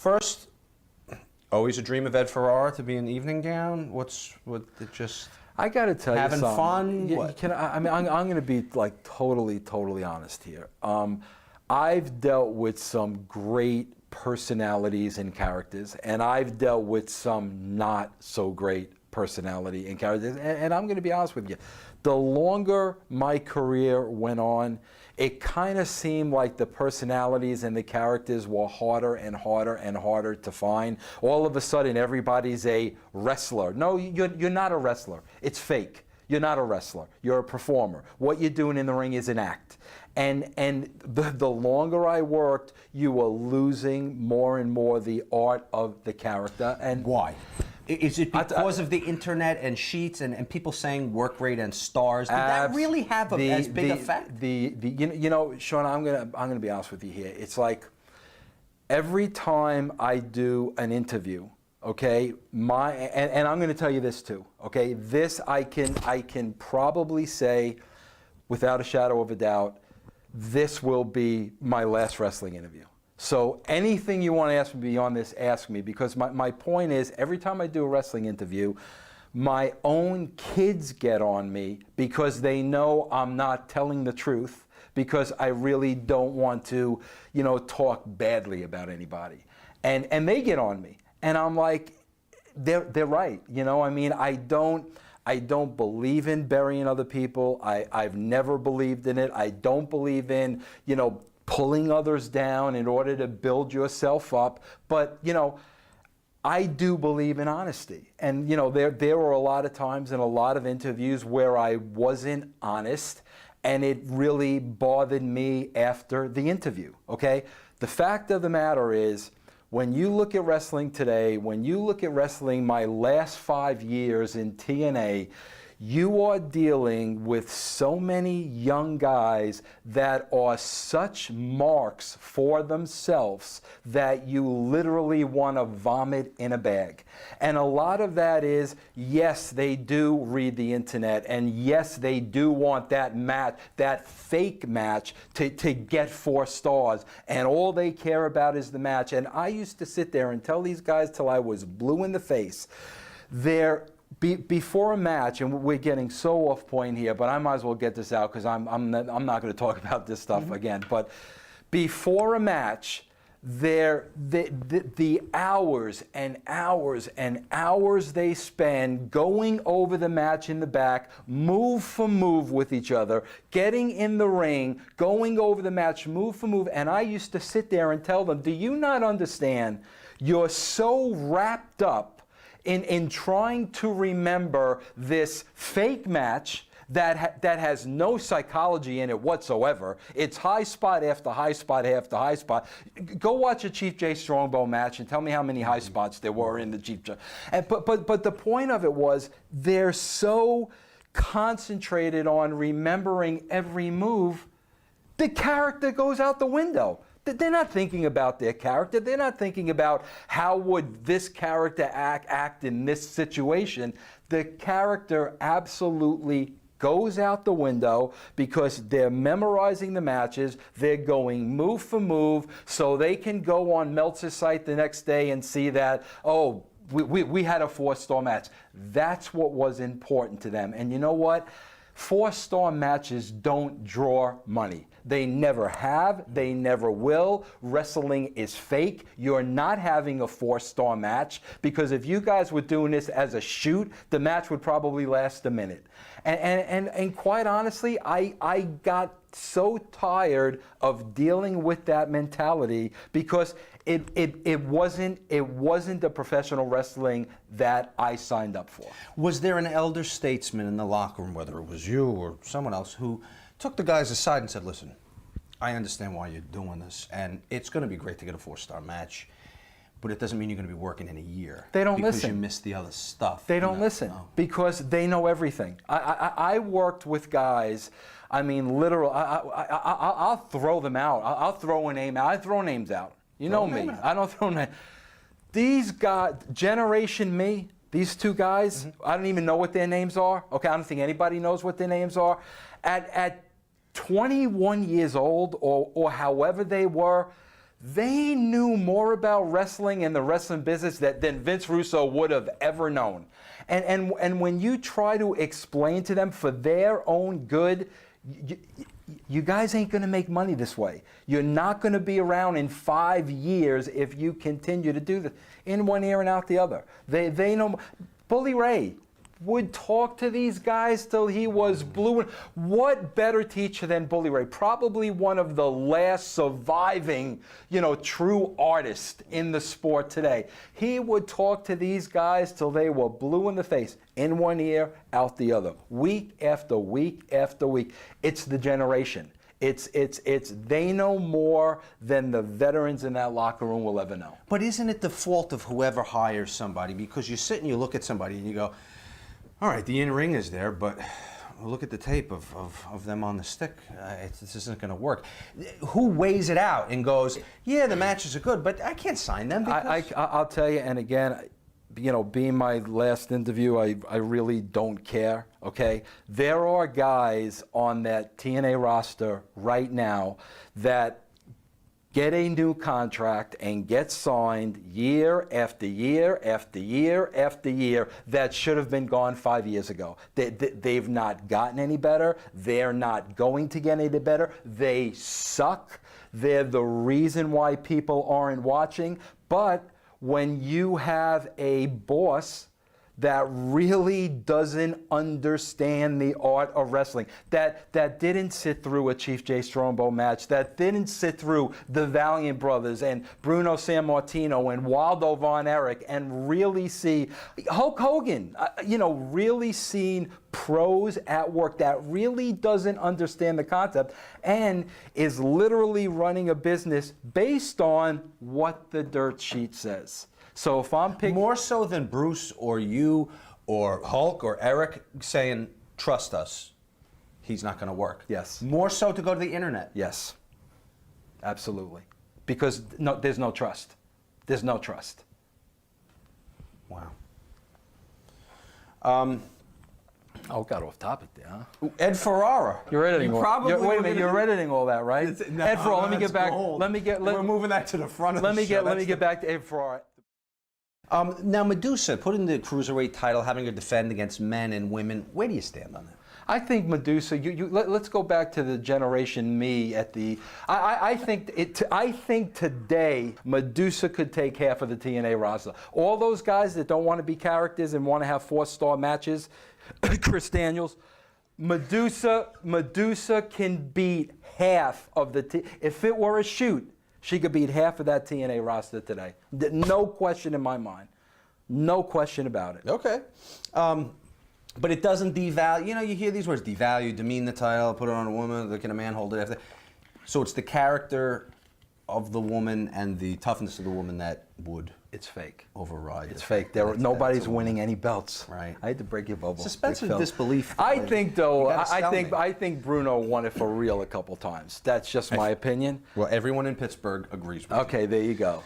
First, always a dream of Ed Ferrara to be in evening gown. I got to tell you having something. fun? I'm going to be like totally honest here. I've dealt with some great personalities and characters, and I've dealt with some not so great personality and characters. And I'm going to be honest with you. The longer my career went on, it kind of seemed like the personalities and the characters were harder and harder and harder to find. All of a sudden, everybody's a wrestler. No, you're not a wrestler. It's fake. You're not a wrestler. You're a performer. What you're doing in the ring is an act. And the longer I worked, you were losing more and more the art of the character. And why? Is it because of the internet and sheets and people saying work rate and stars? Did that really have as big effect? You know, Sean, I'm gonna be honest with you here. It's like every time I do an interview, okay, and I'm gonna tell you this too, okay. This I can probably say, without a shadow of a doubt, this will be my last wrestling interview. So anything you want to ask me beyond this, ask me, because my point is, every time I do a wrestling interview, my own kids get on me because they know I'm not telling the truth, because I really don't want to, you know, talk badly about anybody. And they get on me. And I'm like, they're right. You know, I mean, I don't believe in burying other people. I've never believed in it. I don't believe in, you know, pulling others down in order to build yourself up. But, you know, I do believe in honesty. And, you know, there were a lot of times in a lot of interviews where I wasn't honest, and it really bothered me after the interview, okay? The fact of the matter is, when you look at wrestling today, when you look at wrestling my last 5 years in TNA, you are dealing with so many young guys that are such marks for themselves that you literally want to vomit in a bag. And a lot of that is, yes, they do read the internet, and yes, they do want that match, that fake match, to get 4 stars, and all they care about is the match. And I used to sit there and tell these guys till I was blue in the face, before a match, and we're getting so off point here, but I might as well get this out because I'm not going to talk about this stuff again. But before a match, the hours and hours and hours they spend going over the match in the back, move for move with each other, getting in the ring, going over the match, move for move. And I used to sit there and tell them, do you not understand? You're so wrapped up in trying to remember this fake match that has no psychology in it whatsoever. It's high spot after high spot after high spot. Go watch a Chief Jay Strongbow match and tell me how many high spots there were in the Chief Jay. But the point of it was, they're so concentrated on remembering every move, the character goes out the window. They're not thinking about their character. They're not thinking about how would this character act in this situation. The character absolutely goes out the window because they're memorizing the matches. They're going move for move so they can go on Meltzer's site the next day and see that, oh, we had a 4-star match. That's what was important to them. And you know what? 4-star matches don't draw money. They never have, they never will. Wrestling is fake. You're not having a 4-star match, because if you guys were doing this as a shoot, the match would probably last a minute. And quite honestly, I got so tired of dealing with that mentality, because it wasn't the professional wrestling that I signed up for. Was there an elder statesman in the locker room, whether it was you or someone else, who took the guys aside and said, listen, I understand why you're doing this, and it's going to be great to get a 4-star match, but it doesn't mean you're going to be working in a year. They don't because listen. You missed the other stuff. They don't listen, no. because they know everything. I worked with guys, I mean, literally, I'll throw them out. I'll throw a name out. I throw names out. You know me. I don't throw names. These guys, Generation Me, these 2 guys, I don't even know what their names are. Okay, I don't think anybody knows what their names are. At 21 years old, or however they were, they knew more about wrestling and the wrestling business than Vince Russo would have ever known. And when you try to explain to them for their own good, you guys ain't going to make money this way. You're not going to be around in 5 years if you continue to do this in one ear and out the other. They know. Bully Ray would talk to these guys till he was blue. What better teacher than Bully Ray? Probably one of the last surviving, true artists in the sport today. He would talk to these guys till they were blue in the face, in one ear, out the other, week after week after week. It's the generation. It's they know more than the veterans in that locker room will ever know. But isn't it the fault of whoever hires somebody? Because you sit and you look at somebody and you go, all right, the in-ring is there, but look at the tape of them on the stick. This isn't going to work. Who weighs it out and goes, yeah, the matches are good, but I can't sign them? Because I'll tell you, and again, being my last interview, I really don't care, okay? There are guys on that TNA roster right now that get a new contract and get signed year after year after year after year that should have been gone 5 years ago. They've not gotten any better. They're not going to get any better. They suck. They're the reason why people aren't watching. But when you have a boss that really doesn't understand the art of wrestling, that didn't sit through a Chief Jay Strongbow match, that didn't sit through the Valiant Brothers and Bruno Sammartino and Waldo Von Erich and really see Hulk Hogan, really seen pros at work, that really doesn't understand the concept and is literally running a business based on what the dirt sheet says. So if I'm picking... More so than Bruce or you or Hulk or Eric saying, trust us, he's not going to work. Yes. More so to go to the internet. Yes. Absolutely. Because there's no trust. There's no trust. Wow. Got off topic there, huh? Ed Ferrara. You're editing. Wait a minute. You're editing all that, right? No, Ed Ferrara. Let me get back. Gold. We're moving that to the front of the show. Let me get back to Ed Ferrara. Now, Medusa, putting the cruiserweight title, having her defend against men and women, where do you stand on that? I think Medusa. Let's go back to the generation me at the. I think today Medusa could take half of the TNA roster. All those guys that don't want to be characters and want to have 4-star matches, Chris Daniels, Medusa can beat half of the. If it were a shoot, she could beat half of that TNA roster today. No question in my mind. No question about it. Okay. But it doesn't devalue. You hear these words, devalue, demean the title, put it on a woman, look at a man, hold it after. So it's the character of the woman and the toughness of the woman that would It's fake. override. It's fake. Nobody's winning any belts. Right. I had to break your bubble. Suspension of disbelief. I think though. I I think Bruno won it for real a couple times. That's just my opinion. Well, everyone in Pittsburgh agrees with you. Okay, there you go.